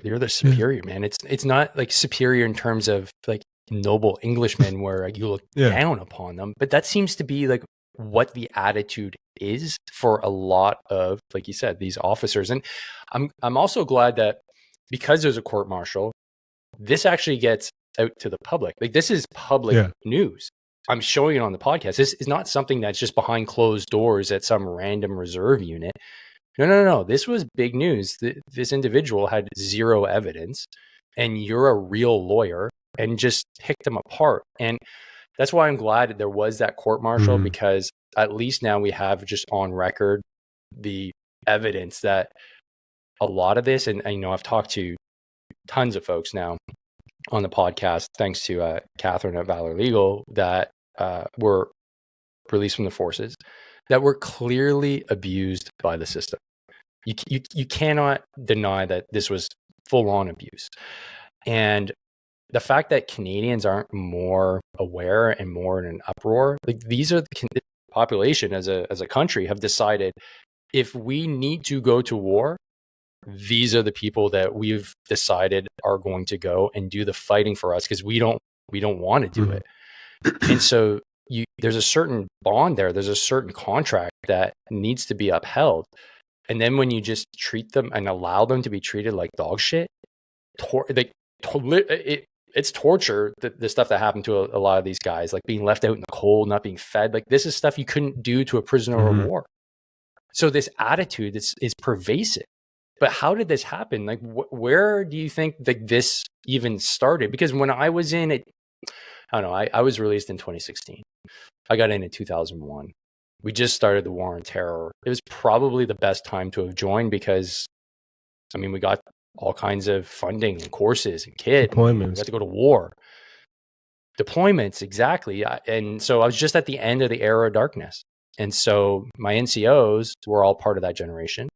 you're the superior, man. It's not like superior in terms of like noble Englishmen where you look down upon them, but that seems to be like what the attitude is for a lot of, like you said, these officers. And I'm also glad that because there's a court martial, this actually gets out to the public. Like this is public news. I'm showing it on the podcast. This is not something that's just behind closed doors at some random reserve unit. No. This was big news. This individual had zero evidence, and you're a real lawyer and just picked them apart. And that's why I'm glad that there was that court martial, because at least now we have just on record the evidence that a lot of this, and I've talked to tons of folks now on the podcast, thanks to Catherine at Valor Legal, that were released from the forces, that were clearly abused by the system. You cannot deny that this was full-on abuse. And the fact that Canadians aren't more aware and more in an uproar, like these are the population as a country have decided, if we need to go to war, these are the people that we've decided are going to go and do the fighting for us, because we don't want to do it. And so there's a certain bond there. There's a certain contract that needs to be upheld. And then when you just treat them and allow them to be treated like dog shit, it's torture, the stuff that happened to a lot of these guys, like being left out in the cold, not being fed. Like this is stuff you couldn't do to a prisoner of war. So this attitude is pervasive. But how did this happen? Like, where do you think that this even started? Because when I was in it, I don't know, I was released in 2016. I got in 2001. We just started the war on terror. It was probably the best time to have joined because, I mean, we got all kinds of funding and courses and kit. Deployments. We got to go to war. Deployments, exactly. And so I was just at the end of the era of darkness. And so my NCOs were all part of that generation.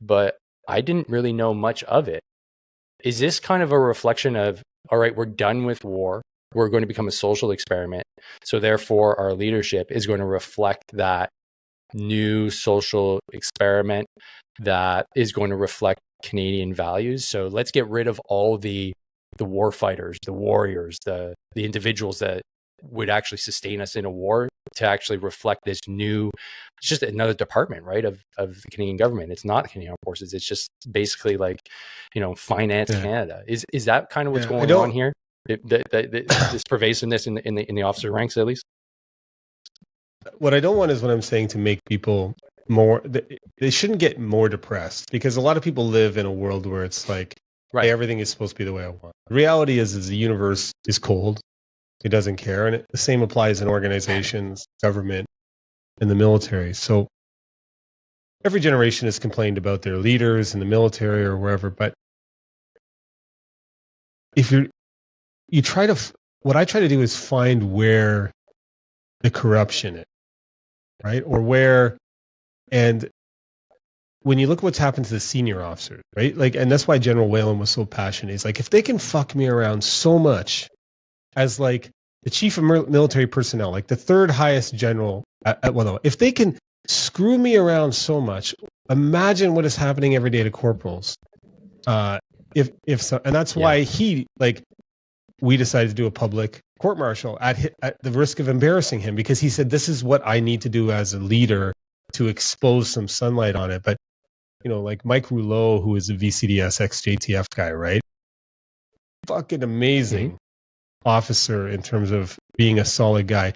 But I didn't really know much of it. Is this kind of a reflection of, all right, we're done with war. We're going to become a social experiment. So therefore, our leadership is going to reflect that new social experiment that is going to reflect Canadian values. So let's get rid of all the war fighters, the warriors, the individuals that would actually sustain us in a war, to actually reflect this new, it's just another department, right, of the Canadian government. It's not Canadian Armed Forces. It's just basically like, Finance Canada. Is that kind of what's going on here? This pervasiveness in the officer ranks, at least? What I don't want is what I'm saying to make people more, they shouldn't get more depressed, because a lot of people live in a world where it's like, hey, everything is supposed to be the way I want. The reality is the universe is cold. It doesn't care. And the same applies in organizations, government, and the military. So every generation has complained about their leaders in the military or wherever. But if you try to, what I try to do is find where the corruption is, right? Or where, and when you look at what's happened to the senior officers, right? Like, and that's why General Whalen was so passionate. He's like, if they can fuck me around so much as like the chief of military personnel, like the third highest general, if they can screw me around so much, imagine what is happening every day to corporals. If so, and that's why we decided to do a public court martial at the risk of embarrassing him, because he said, this is what I need to do as a leader to expose some sunlight on it. But, like Mike Rouleau, who is a VCDS ex-JTF guy, right? Fucking amazing officer in terms of being a solid guy.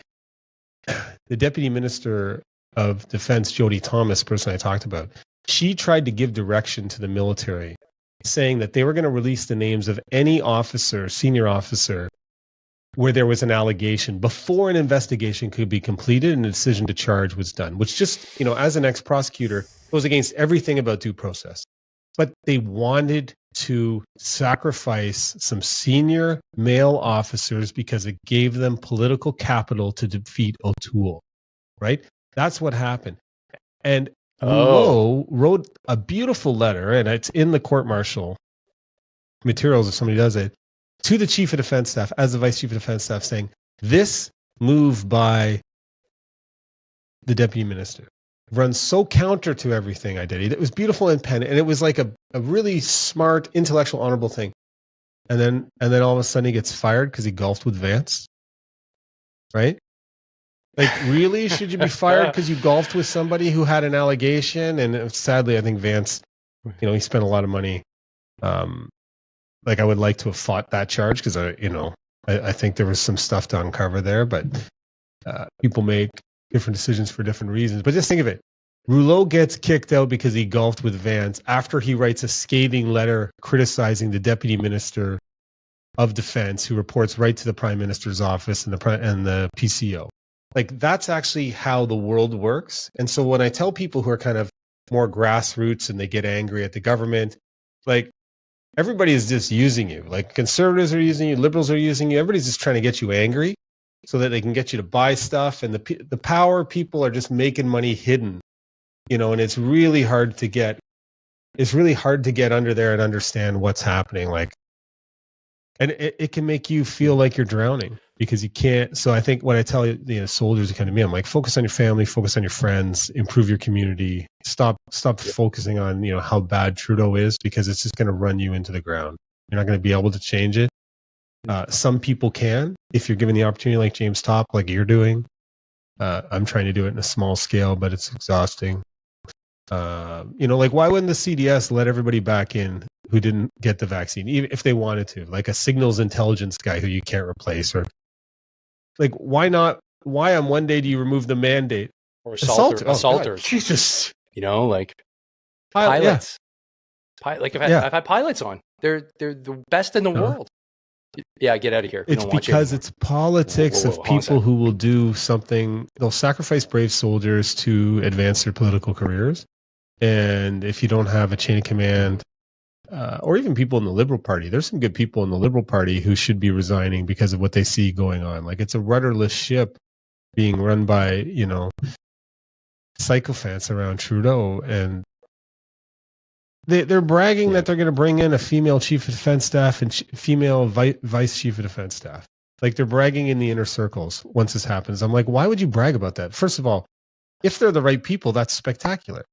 The Deputy Minister of Defense, Jody Thomas, person I talked about, she tried to give direction to the military, saying that they were going to release the names of any officer, senior officer, where there was an allegation before an investigation could be completed and a decision to charge was done, which just, as an ex-prosecutor, goes against everything about due process. But they wanted to sacrifice some senior male officers because it gave them political capital to defeat O'Toole, right? That's what happened. And Rouleau wrote a beautiful letter, and it's in the court-martial materials if somebody does it, to the Chief of Defense Staff, as the Vice Chief of Defense Staff, saying, this move by the Deputy Minister runs so counter to everything I did. It was beautiful and pen, and it was like a really smart, intellectual, honorable thing. And then all of a sudden he gets fired because he golfed with Vance. Right? Like, really? Should you be fired because you golfed with somebody who had an allegation? And sadly, I think Vance, he spent a lot of money. Like, I would like to have fought that charge because I think there was some stuff to uncover there, but people make different decisions for different reasons. But just think of it. Rouleau gets kicked out because he golfed with Vance after he writes a scathing letter criticizing the deputy minister of defense, who reports right to the prime minister's office and the PCO. Like, that's actually how the world works. And so when I tell people who are kind of more grassroots and they get angry at the government, like, everybody is just using you. Like, conservatives are using you, liberals are using you. Everybody's just trying to get you angry so that they can get you to buy stuff. And the power people are just making money hidden, and it's really hard to get under there and understand what's happening. Like, and it can make you feel like you're drowning because you can't. So I think what I tell soldiers who come to me, I'm like, focus on your family, focus on your friends, improve your community. Stop focusing on, how bad Trudeau is, because it's just going to run you into the ground. You're not going to be able to change it. Some people can, if you're given the opportunity, like James Topp, like you're doing. I'm trying to do it in a small scale, but it's exhausting. Like, why wouldn't the CDS let everybody back in who didn't get the vaccine, even if they wanted to, like a signals intelligence guy who you can't replace? Or like, why not? Why on one day do you remove the mandate? Or assaulters. God, Jesus. Like pilots. Yeah. Like, I've had pilots on. They're the best in the world. Yeah, get out of here. It's because it's politics of people who will do something. They'll sacrifice brave soldiers to advance their political careers. And if you don't have a chain of command, or even people in the Liberal Party, there's some good people in the Liberal Party who should be resigning because of what they see going on. Like, it's a rudderless ship being run by, sycophants around Trudeau. And they're bragging that they're going to bring in a female chief of defense staff and female vice chief of defense staff. Like, they're bragging in the inner circles once this happens. I'm like, why would you brag about that? First of all, if they're the right people, that's spectacular,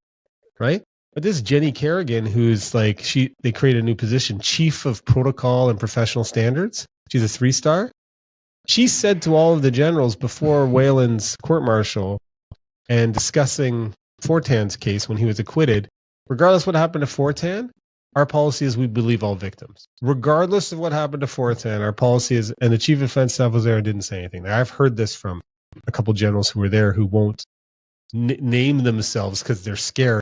right? But this Jennie Carignan, who's like, they create a new position, chief of protocol and professional standards. She's a 3-star. She said to all of the generals before Whalen's court-martial and discussing Fortin's case when he was acquitted, regardless what happened to Fortin, our policy is we believe all victims. Regardless of what happened to Fortin, our policy is, and the chief of defense staff was there and didn't say anything. I've heard this from a couple generals who were there who won't name themselves because they're scared